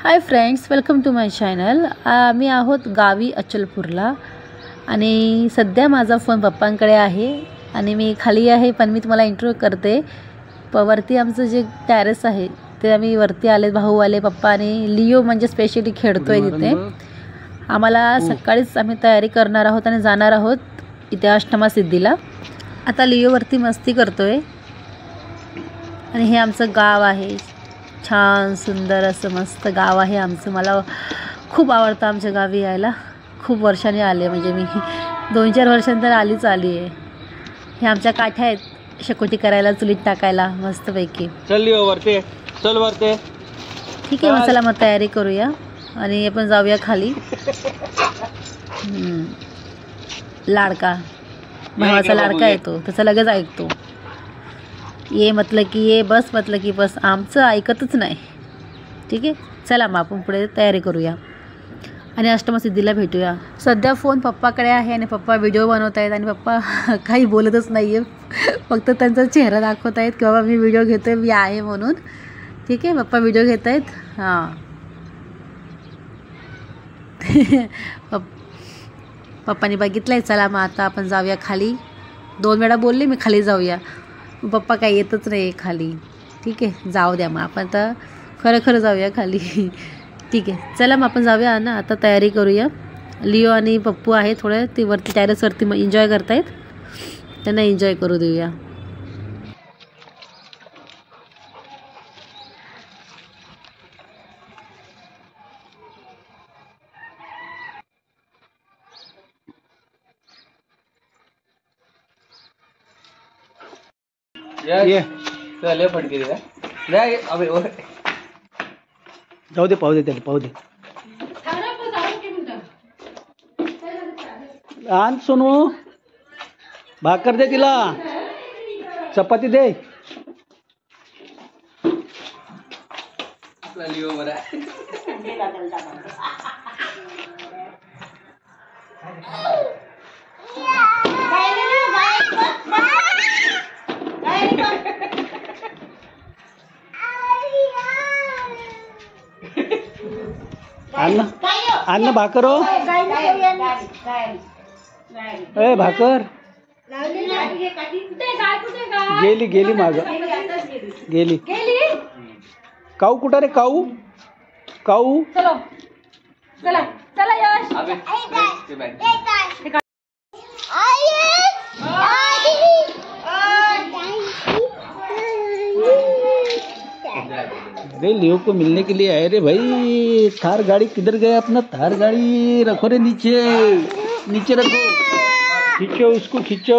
High friends, welcome to my channel. आम्ही आहोत गावी अचलपूरला आणि सध्या माझा फोन पप्पांकडे आहे आणि मी खाली आहे, पण मी तुम्हाला इंट्रो करते। वरती आमचं जे टेरेस आहे ते आम्ही वरती आले, भाऊ आले, पप्पा आणि लिओ म्हणजे स्पेशली खेळतोय तिथे। आम्हाला सकाळीच आम्ही तयारी करणार आहोत आणि जाणार आहोत इथे अष्टमा सिद्धीला। आता लिओ वरती मस्ती करतोय आणि हे आमचं गाव आहे। छान सुंदर असं मस्त गाव आहे आमचं। मला खूप आवडतं आमच्या गावी यायला। खूप वर्षांनी आले, म्हणजे मी 2-4 वर्षांतर आली आहे। हे आमच्या काठ्या आहेत शेकोटी करायला, चुलीत टाकायला मस्तपैकी। चल वरते, चल वरते। ठीक आहे, मग चला मग तयारी करूया आणि आपण जाऊया खाली। लाडका भावाचा लाडका येतो, त्याचा लगेच ऐकतो। ये म्हटलं की ये, बस म्हटलं की बस, आमचं ऐकतच नाही। ठीक आहे, चला मग आपण पुढे तयारी करूया आणि अष्टमसिद्धीला भेटूया। सध्या फोन पप्पाकडे आहे आणि पप्पा व्हिडिओ बनवत आहेत आणि पप्पा काही बोलतच नाही आहे, फक्त त्यांचा चेहरा दाखवत आहेत की बाबा मी व्हिडिओ घेतोय, मी आहे म्हणून। ठीक आहे, पप्पा व्हिडिओ घेत आहेत। हां पप्पानी बघितलं आहे। चला मग आता आपण जाऊया खाली। 2 वेळा बोलले मी खाली जाऊया, पप्पा काही येतच नाही खाली। ठीक आहे, जाऊ द्या मग आपण आता खरं जाऊया खाली। ठीक आहे, चला मग आपण जाऊया ना, आता तयारी करूया। लिओ आणि पप्पू आहे थोडे, ते वरती टेरेसवरती एन्जॉय करतायत, त्यांना एन्जॉय करू देऊया। ये चल फटके दे अबे जाऊ दे, पाहू दे त्याला, पाहू दे। आण सोनू, भाकर दे तिला, चपाती दे। अन्न भाकर हो, ए भाकर गेली माग गेली। काऊ कुठं रे, काऊ चलो चला चला यश। लियो को मिलने के लिए आए रे भाई। थार गाड़ी किधर गया अपना? थार गाड़ी रखो रे नीचे रखो, खींचो उसको, खींचो।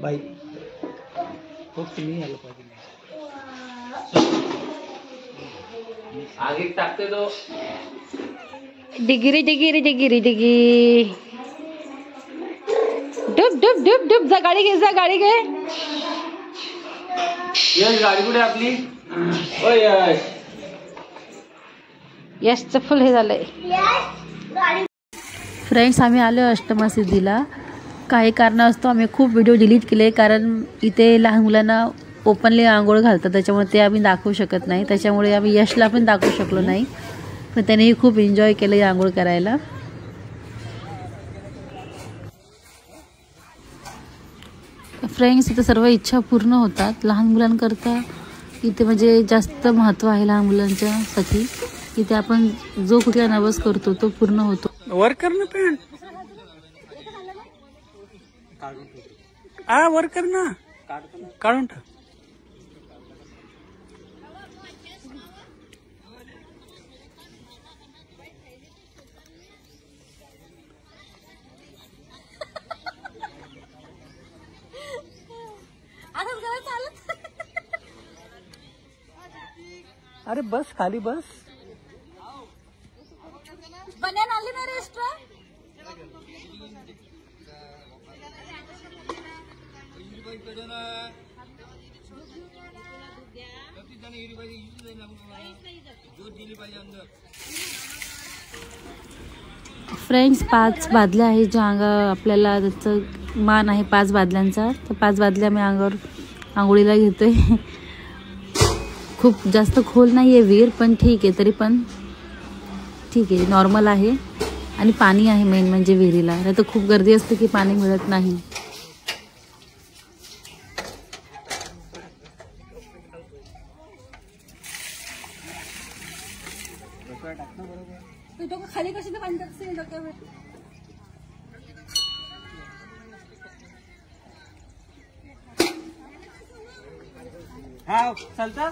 बाई तुम्ही आलं पाहिजे, आगे टाकते तो डिगिरी डिगिरी डिगिरी डिगी डुब डुब डुब डुब। जा गाडी घे, जा गाडी घे। यश गाडी कुठे आपली? ओ यशचं फुल हे झालंय। फ्रेंड्स, आम्ही आलो अष्टमा सिद्धीला। काही कारणास्तव आम्ही खूप व्हिडिओ डिलीट केले, कारण इथे लहान मुलांना ओपनली आंघोळ घालतात, त्याच्यामुळे ते आम्ही दाखवू शकत नाही। त्याच्यामुळे आम्ही यशला पण दाखवू शकलो नाही, पण त्यानेही खूप एन्जॉय केलं आंघोळ करायला। फ्रेंड्स, इथे सर्व इच्छा पूर्ण होतात लहान मुलांकरता। इथे म्हणजे जास्त महत्त्व आहे लहान मुलांच्यासाठी। इथे आपण जो कुठला नवस करतो तो पूर्ण होतो। वर कर ना पॅन्ट, वर कर ना, काढून टाक। अरे बस खाली बस. बन्यान आली ना रेस्ट्रा. फ्रेंड्स 5 बादल्या आहे ज्या अंगा आपल्याला त्याचं मान आहे 5 बादल्यांचा. तर 5 बादल्या मी अंगावर आंघोळीला घेतोय. खूप जास्त खोल नाही आहे विहीर, पण ठीक आहे, तरी पण ठीक आहे, नॉर्मल आहे. आणि पाणी आहे मेन म्हणजे विहिरीला, नाही तर खूप गर्दी असते की पाणी मिळत नाही. खाली कशी हा चालतं.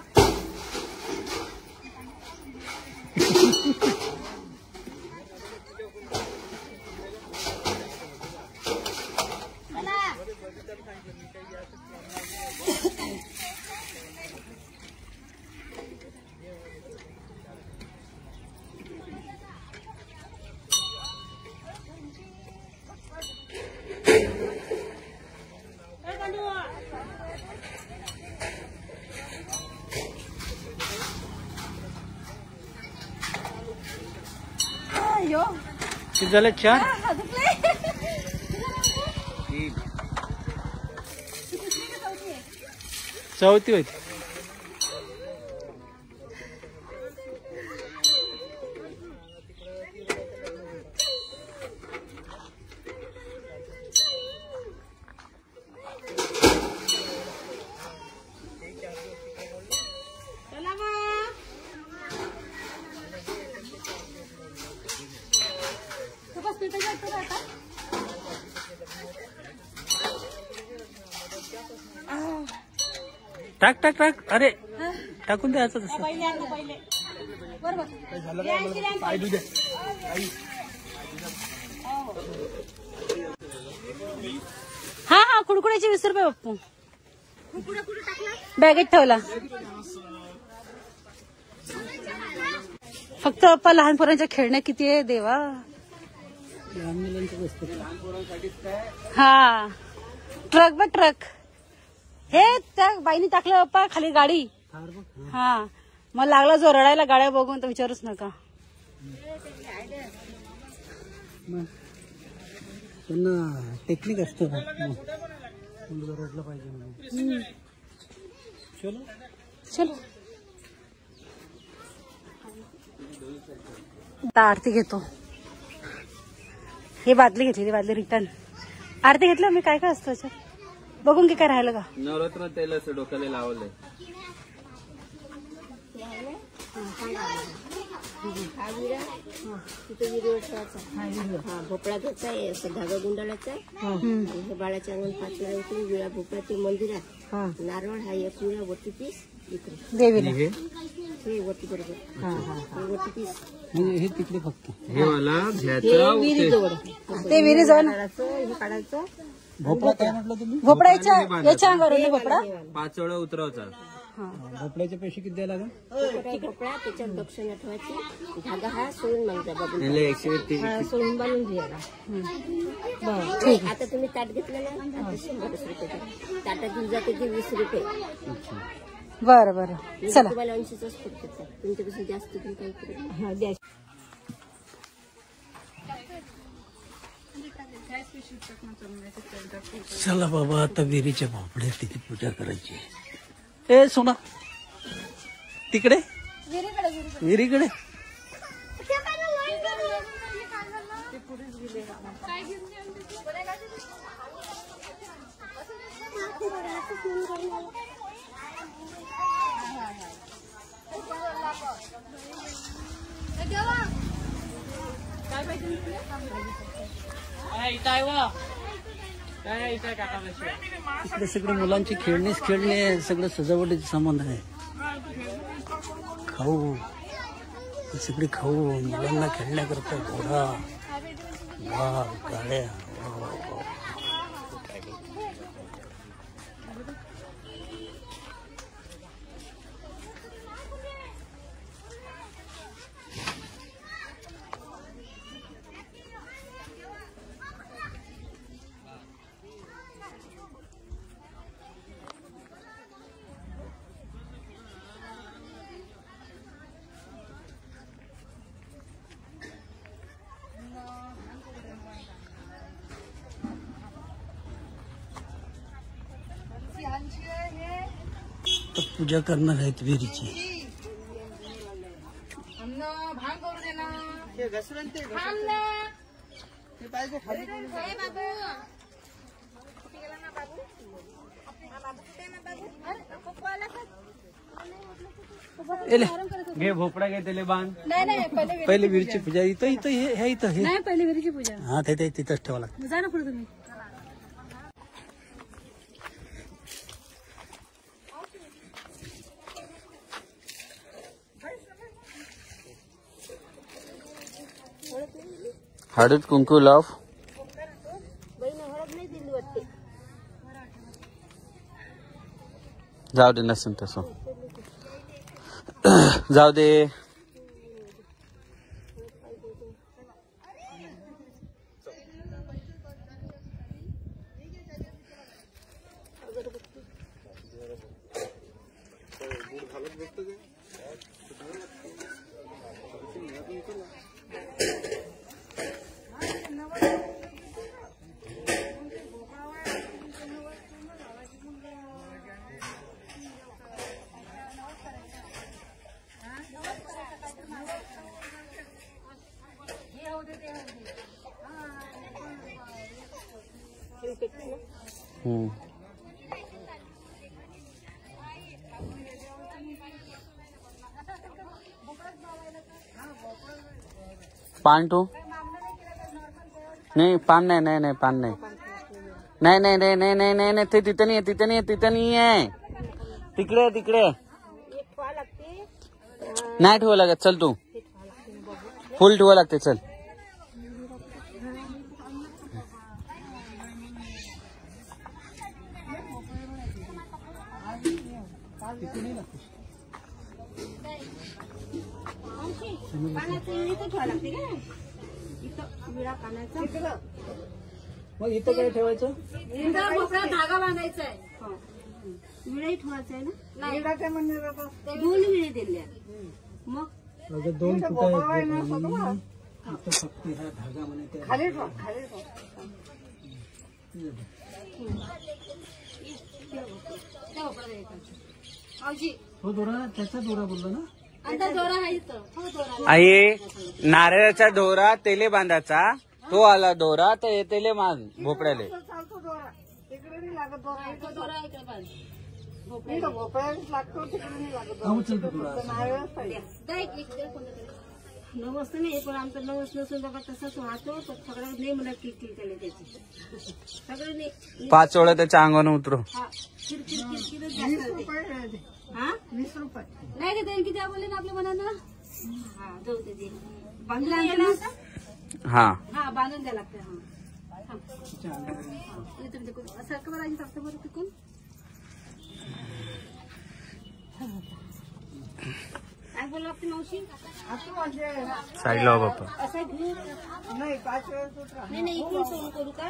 किती झाले? 4. चौथी होती. टाक टाक टाक. अरे टाकून द्यायचं तसं. हा हा कुडकुड्याचे 20 रुपये बाप्पू. बॅगेत ठेवला. फक्त बाप्पा लहान पोरांच्या खेळण्या किती आहे देवा. हा ट्रक बघ ट्रक. हे त्या बाईनी टाकलं बाप्पा खाली गाडी. हा मग लागला जो रडायला गाड्या बघून तर विचारूच नका. त्यांना टेक्निक असतं रडलं पाहिजे. चलो चलो आता आरती घेतो. हे बादली घेतली, बादली रिटर्न. आरती घेतलं मी. काय काय असतं त्याच्यात बघून की काय राहिलं का. नवरात्र तेल असं डोक्याला लावलंय. हा विरा तिथे विरीवर ठेवायचा. भोपळा घ्यायचा आहे, असं धागा गुंडाळायचा आहे. हे बाळाच्या अंगण 5 वेळा येते. विळा भोपळा ते मंदिरात. नारळ हा 1 विळा वरती 30 इकडे देवीला. हे वरती बरोबर. हे वरती 30 म्हणजे हे तिकडे फक्त हे वाला घ्यायचं. विहिरी जवळ ते विहिरी जवळ हे काढायचं. भोपळा काय म्हटलं तुम्ही? भोपळाच्या याच्या अंगावर भोपळा 5 वेळा उतरवचा. भोपळ्याचे पैसे किती द्यायला लागेल? भोपळा त्याच्यात दक्षिणा ठेवायची. धागा हा सोडून मग बाबू 130 सोडून बांधून घ्यायला. ठीक. आता तुम्ही ताट घेतलं ना, आता 100 रुपये. ताटात दूध जाते ते 20 रुपये. बरं बरं चला. तुम्हाला 80च पडतात. तुमच्यापासून जास्त तुम्ही काही करू. चला बाबा आता विहिरीच्या भोपळ्या तिची पूजा करायची. ए सोना तिकडे विहिरीकडे. इकडे सगळे मुलांची खेळणीच खेळणे, सगळं सजावटीचे सामान आहे. खाऊ सगळे खाऊ मुलांना खेळण्याकरता. घोडा, वाघ, गाड्या. पूजा करणार आहेत विहिरीची. घे भोपळा घे त्याला बांध. पहिले विहिरीची पूजा इथं इथं हे इथं हे नाही पहिले विहिरीची पूजा. हा ते तिथंच ठेवा लागतं. जा ना पुढे तुम्ही. हळद कुंकू लाव. बहीण हळद नाही दिली वाटते. जाऊ दे नसेल तसं जाऊ दे. पान ठेवू. नाही पान नाही नाही नाही पान नाही नाही नाही नाही नाही नाही नाही नाही ते तिथं नाही तिथं नाही तिथं नाही आहे. तिकडे तिकडे नाही ठेवा लागत. चल तू फुल ठेवा लागते. चल मग इथं काय ठेवायचं. धागा बांधायचा आहे. विळाही ठेवायचा आहे ना. दोन विळे दिल्या. मग दोन कुठं फक्त ह्या धागा म्हणे खाली हो दोरा त्याचा दोरा बोलला ना. आई नारळाचा दोरा तेले बांधायचा. तो आला दोरा तर तेले बांध भोपळ्याले. नवस नाही पण आमचा नवस नसून बाबा तसाच वाहतो. सगळं नाही मला किरकिर केले त्याची. सगळं नाही 5 वेळा त्याच्या अंगावर उतरू. हा 20 रुपये नाही का. किती बोलले ना आपल्या मनानं. हा जाऊ दे. बांधून आणलं ना. हा हा बांधून द्या लागते. सारखं बरं टाकतं बरं तिकून. काय बोलू आपली मावशी. साईडला बाप्पा. असं घेऊ नाही इकडून सोडून करू का.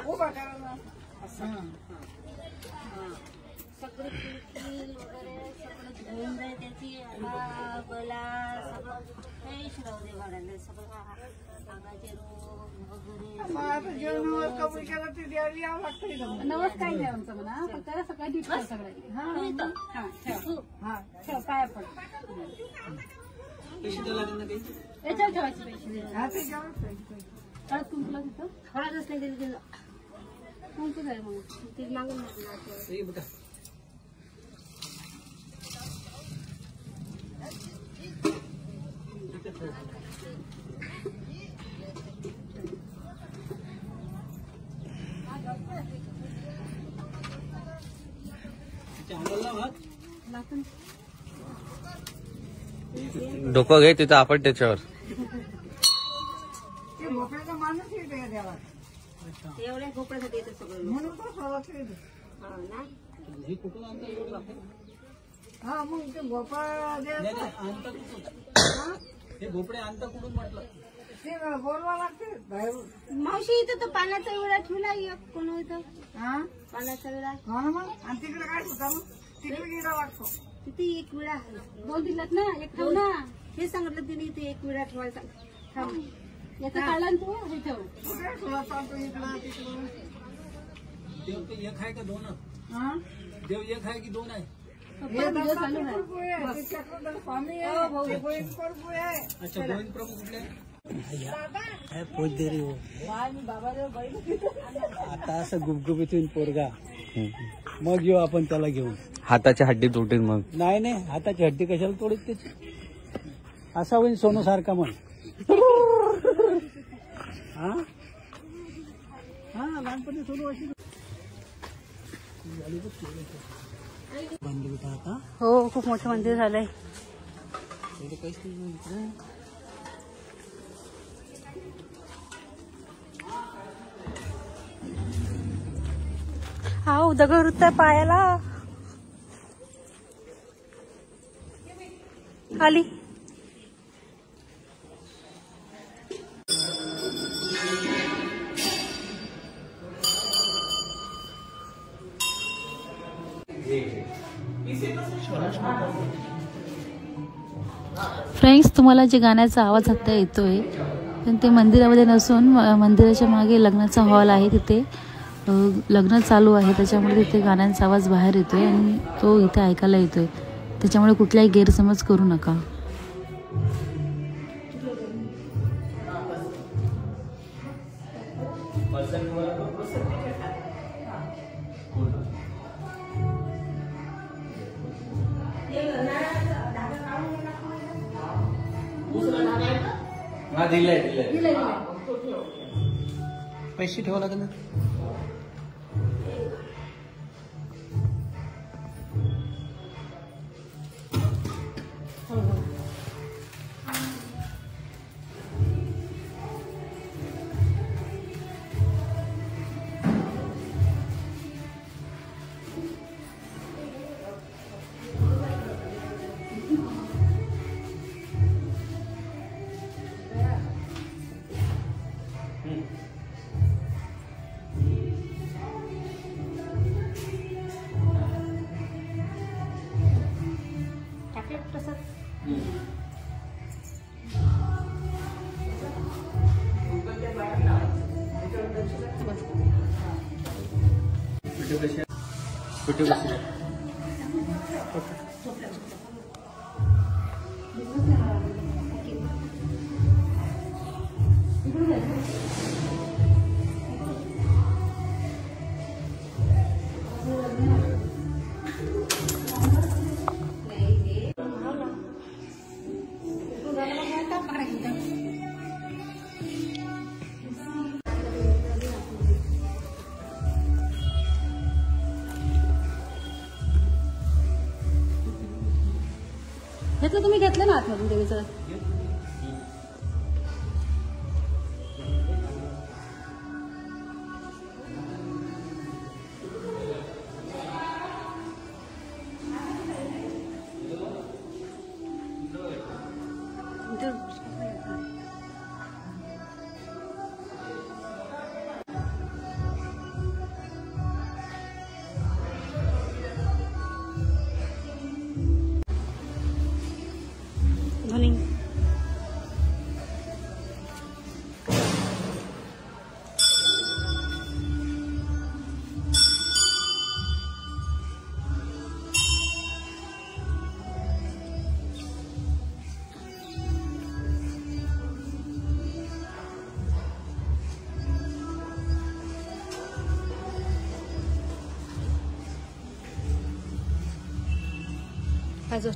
सगळं किरकिर वगैरे सगळं घेऊन जाय त्याची. गला सगळं फ्रेश राहू दे वाढायला. सगळं अंगाचे रोग वगैरे नवस काय नाही आमचं म्हणा. पण त्याला सगळं डिटेल सगळं. ठेव पाया पड. याच्यावर ठेवायचे पैसे. हळद कुंकूला तिथं हळदच नाही दिली तिला. कुंकू जाय मग ते मागून डोकं घे तिथं आपण त्याच्यावर. एवढ्या भोपळ्यासाठी येतं सगळं. हा मग ते भोपळा हे भोपळे आणता कुठून म्हटलं. ते बोलवा लागते मावशी. इथं तर पाण्याचा विळा ठेवला एक कोण होतं. पाण्याचा विळा. आणि तिकडे काय होता मग. तिकडे गेला वाटतो. तिथे एक विळा आहे. 2 दिलात ना. एक ठेव ना. हे सांगितलं तिने. इथे एक विळा ठेवायचा. याचं काढला ना तू. हे ठेव. देव एक आहे का 2. देव एक आहे की 2 आहे. अच्छा गोविंद प्रभू कुठले पोच दे रे हो आता असं गुबगुबीतून पोरगा मग येऊ आपण त्याला घेऊन. हाताच्या हड्डी तुटेल मग. नाही नाही हाताची हड्डी कशाला तोडत त्याची. असा होईल सोनू सारखा मग. हा हा लहानपणी सोनू अशी मंदिर होता आता. हो खूप मोठं मंदिर झालंय. हा दगड रुतय पायाला. आली फ्रेंड्स, तुम्हाला जे गाण्याचा आवाज आता येतोय पण ते मंदिरामध्ये नसून मंदिराच्या मागे लग्नाचा हॉल आहे. तिथे लग्न चालू आहे त्याच्यामुळे तिथे गाण्यांचा आवाज बाहेर येतोय आणि तो इथे ऐकायला येतोय. त्याच्यामुळे कुठलाही गैरसमज करू नका. पैसे ठेवा लागेल ना. घेतलं तुम्ही घेतलं ना आतमधून देवीचं.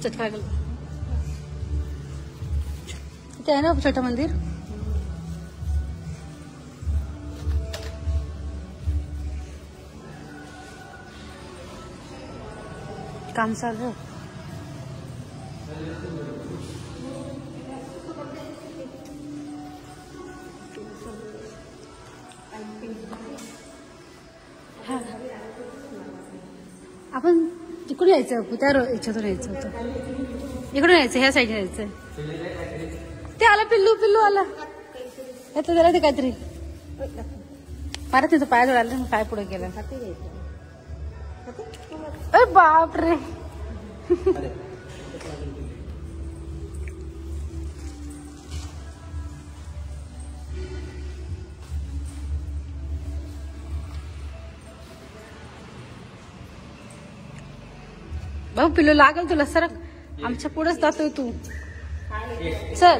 चटका ते आहे ना छोटं मंदिर. काम चालू. आपण तिकडून यायचं त्या याच्यातून यायचं होतं. इकडून यायचं ह्या साईडने यायचं. ते आला पिल्लू पिल्लू आला. येतं जरा ते काहीतरी परत तिथं पाय जोडायला पाय पुढे गेला. बापरे. भाऊ पिल्लू लागल तुला सरक, आमच्या पुढेच जातोय तू. चल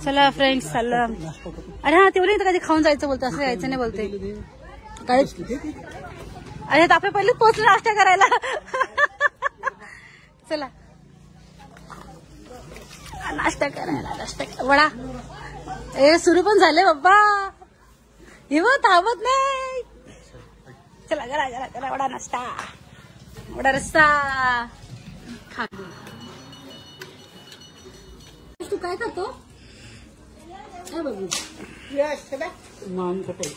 चला फ्रेंड्स चाललं. अरे हा तेवढं इथं कधी खाऊन जायचं बोलतो, असं यायचं नाही बोलते. अरे आपण पहिले पोहोचलो नाश्ता करायला. चला नाश्ता करायला. वडा ए सुरू पण झाले बाबा, हे थांबत नाही. चला करा करा करा वडा नाश्ता, वडा रस्सा खा. तू काय खातो? मान कटे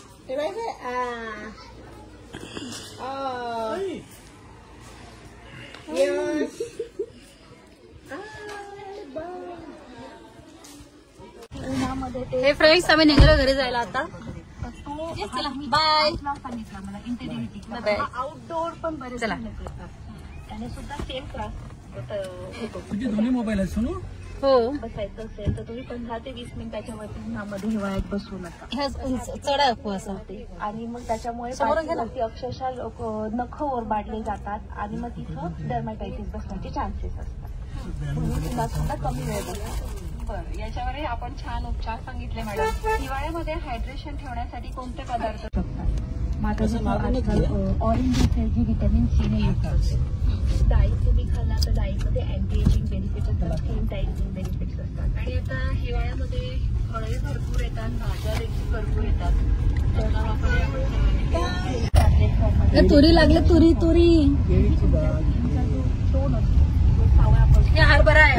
हे फ्रेंड्स आम्ही निघालो घरी जायला आता. चला बाय. आउटडोर पण बरेच चला त्याने सुद्धा सेम त्रास तुझे दोन्ही मोबाईल आहेत सोनू. हो बसायचं असेल तर तुम्ही 15 ते 20 मिनिटाच्या वरती उन्हामध्ये हिवाळ्यात बसू नका. चढा असं. आणि मग त्याच्यामुळे समोरून घे ना. पाठीवरती अक्षरशः लोक नख ओरबाडले जातात आणि मग तिथं डर्माटायटिस बसण्याचे चान्सेस असतात. म्हणून तुला सुद्धा कमी वेळ बसतो. बरं, याच्यावर आपण छान उपचार सांगितले मॅडम. हिवाळ्यामध्ये हायड्रेशन ठेवण्यासाठी कोणते पदार्थ शकतात? ऑरेंज असेल जी व्हिटॅमिन सी ने युक्त असते. डाळी तुम्ही खाल्ला तर डाळीमध्ये अँटी एजिंग बेनिफिट्स असतात, स्किन टाईटनिंग बेनिफिट्स असतात. आणि आता हिवाळ्यामध्ये फळे भरपूर येतात, भाज्या देखील भरपूर येतात. तुरी लागले, तुरी तुरी हरभरा आहे.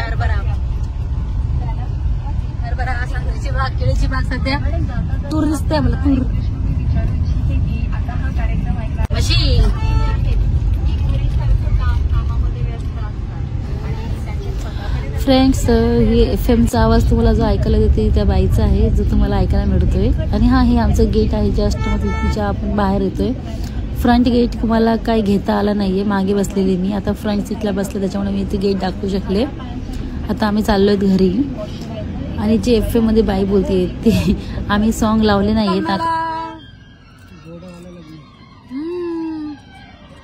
हरभरा संत्र्याची बाग, केळीची बाग, सध्या तूर दिसते मला. तूर आता हा कार्यक्रम ऐकला मशी फ्रेंड्स, हे FM चा आवाज तुम्हाला जो ऐकायला येते त्या बाईचा आहे, जो तुम्हाला ऐकायला मिळतोय. आणि हा हे आमचं गेट आहे, जस्ट मग तिच्या आपण बाहेर येतोय. फ्रंट गेट तुम्हाला काही घेता आला नाहीये, मागे बसलेली मी. आता फ्रंट सीटला बसले त्याच्यामुळे मी ते गेट दाखवू शकले. आता आम्ही चाललोय घरी. आणि जे FM मध्ये बाई बोलते ते आम्ही सॉन्ग लावले नाहीयेत.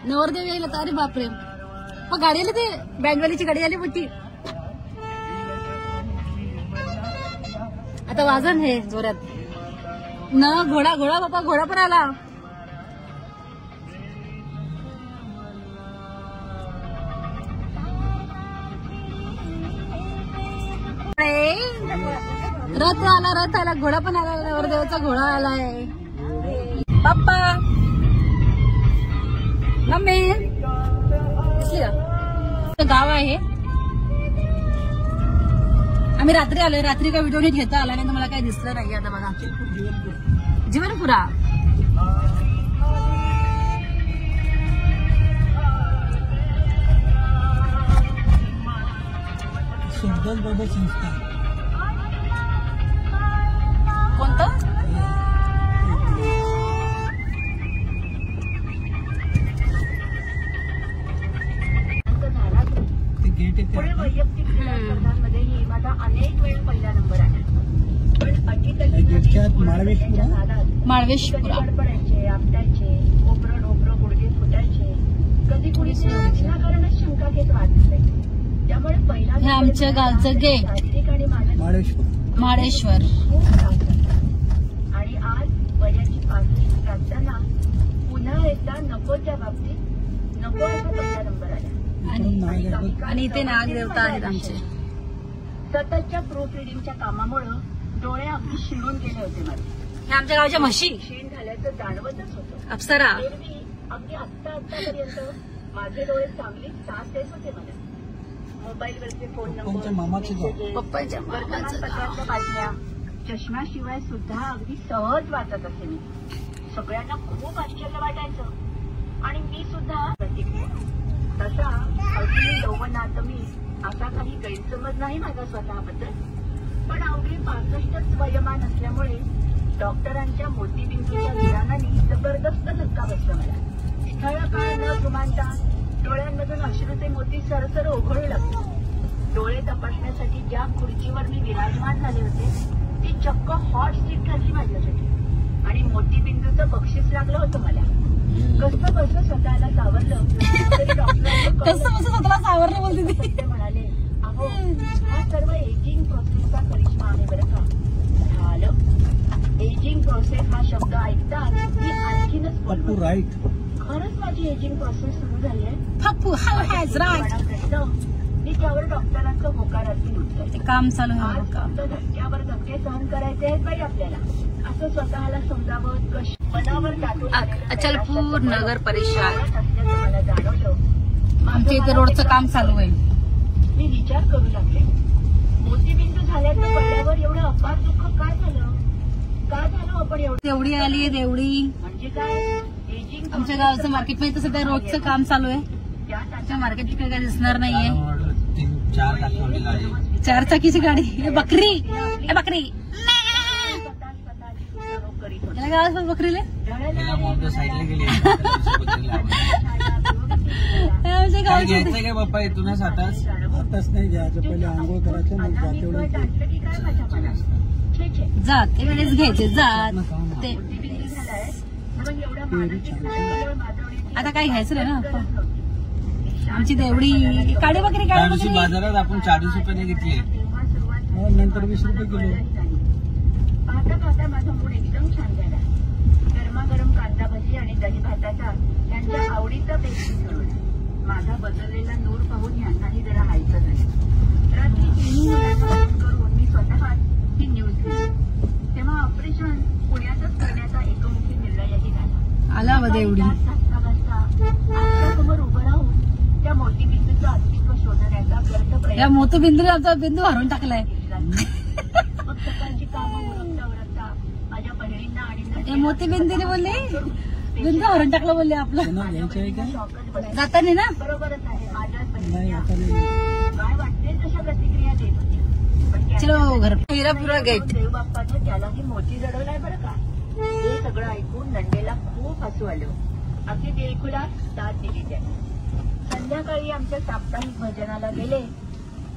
नवरदेव यायला तर. अरे बापरे, मग गाडी आली, ते बँडवालीची गाडी आली मोठी. आता वाजन हे जोरात न. घोडा घोडा बाबा, घोडा पण आला. रथ आला, घोडा पण आला. नवरदेवाचा घोडा आलाय. बाप्पा मम्मी गाव आहे. आम्ही रात्री आलोय. रात्री काय व्हिडिओ नीट घेता आला नाही, तर मला काही दिसलं नाही. आता बघा जीवनपुरा. कोणतं? पुढे वैयक्तिक क्रीडा स्पर्धांमध्येही माझा अनेक वेळा पहिला नंबर आहे. पण माळवेशपुरा गडपडायचे, आपटायचे, ओबरं गुडघे फुटायचे. कधी कुणी विनाकारणच शंका घेत वाचले. त्यामुळे पहिला हे आमच्या गावचं गेट शारीरिक आणि मानसिक माळेश्वर. आणि आज वयाची 35 गाठताना पुन्हा एकदा नकोच्या बाबतीत नको असा पहिला नंबर आला. आणि इथे नागदेवता आहेत आमचे. सततच्या प्रूफ रिडिंगच्या कामामुळे डोळे अगदी शिरून गेले होते माझे. हे आमच्या गावच्या म्हशी क्षीण झाल्याचं जाणवतच होतं. अप्सरा. एरवी अगदी आत्तापर्यंत माझे डोळे चांगली साथ देत होते मला. मोबाईलवरचे फोन नंबर, पप्पाच्या वर्तमानपत्रातल्या बातम्या, चष्म्याशिवाय सुद्धा अगदी सहज वाचत असे मी. सगळ्यांना खूप आश्चर्य वाटायचं आणि मी सुद्धा प्रतिक्रिया. तसा अजूनही यौवनात मी असा काही गैरसमज नाही माझा स्वतःबद्दल, पण अवघी 65च वयोमान असल्यामुळे डॉक्टरांच्या मोतीबिंदूच्या विधानाने जबरदस्त धक्का बसला मला. स्थळ काळ न जुमानता डोळ्यांमधून अश्रूचे मोती सरसर ओघळू लागले. डोळे तपासण्यासाठी ज्या खुर्चीवर मी विराजमान झाले होते ती चक्क हॉट सीट ठरली माझ्यासाठी आणि मोतीबिंदूचं बक्षीस लागलं होतं मला. कसं कसं स्वतःला सावरलं तरी स्वतःला सावरलं बोलते ते म्हणाले, अहो हा सर्व एजिंग प्रोसेसचा करिश्मा आहे बरं का. झालं. एजिंग प्रोसेस हा शब्द ऐकता मी आणखीनच बोलतो. खरंच माझी एजिंग प्रोसेस सुरू झाली आहे. मी त्यावर डॉक्टरांचं होकारार्थी उत्तर. काम चालू आहे. आज फक्त धक्क्यावर धक्के सहन करायचे आहेत बाई आपल्याला, असं स्वतःला समजावं कशी मनावर टाकून अचलपूर नगर परिषद असल्याचं मला जाणवलं. आमच्या इथे रोडचं काम चालू आहे. मी विचार करू लागले, मोतीबिंदू झाल्याचं कळल्यावर एवढं अपार दुःख काय झालं आपण एवढं. देवडी आली आहे. देवडी म्हणजे काय, एजिंग आमच्या गावचं मार्केट मध्ये सध्या रोडचं काम चालू आहे. त्या मार्केट तिकडे काय दिसणार नाहीये. 4 चाकीची गाडी. बकरी बकरी गावात बकरीले घ्यायचं का बाप्पा इथूनच आताच नाही घ्यायचं. पहिले आंघोळ करायचं मग जात ते वेळेस घ्यायचे जात ते. आता काय घ्यायचं नाही ना आपण. आमची देवडी काळी बकरी बाजारात आपण 40 रुपयाने घेतली, नंतर 20 रुपये किलो. पाहता पाहता माझा मूड एकदम छान झाला. गरमागरम कांदा भजी आणि दही भाताचा त्यांच्या आवडीचा बेसिस ठरवला. माझा बदललेला नूर पाहून यांनाही जरा हायचं झालं. रात्री 3 मुलांना फोन करून मी स्वतः ही न्यूज दिली. तेव्हा ऑपरेशन पुण्यातच करण्याचा एकमुखी निर्णयही झाला. आला व देवडी. समोर उभं राहून त्या मोतीबिंदूचं अस्तित्व शोधण्याचा व्यर्थ प्रयत्न. या मोतीबिंदूने आमचा बिंदू हरवून टाकलाय. मग सकाळची कामं उरकता उरकता माझ्या बहिणींना आणि मोतीबिंदूने बोलले बिंदू हरवून टाकलं बोलले. आपलं जाताना ना बरोबरच आहे. माझ्याच काय वाटते तशा प्रतिक्रिया देत होती. चलो घर हिरापुरा गेट. देवबाप्पाने त्यालाही मोती जडवलाय बरं का. हे सगळं ऐकून नंदेला खूप हसू आलं. अगदी दिलखुलास साथ दिली त्याने. संध्याकाळी आमच्या साप्ताहिक भजनाला गेले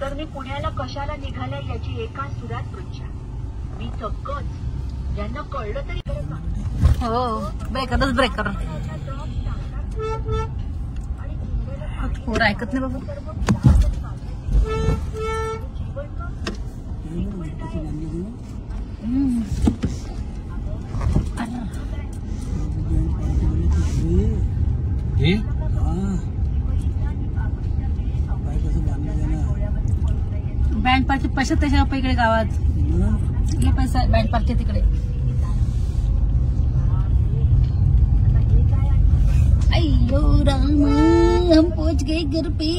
तर मी पुण्याला कशाला निघाल्या याची एका सुरात पृच्छा. मी चक्कच. ज्यांना कळलं तरी बरं का. हो ब्रेकरच ब्रेकर. पोरं ऐकत नाही बाबा. बँड पार्टी पैसे त्याच्या इकडे गावात हे पैसा बँड पार्टी तिकडे. अय्यो राम हम पहुंच गए घर पे.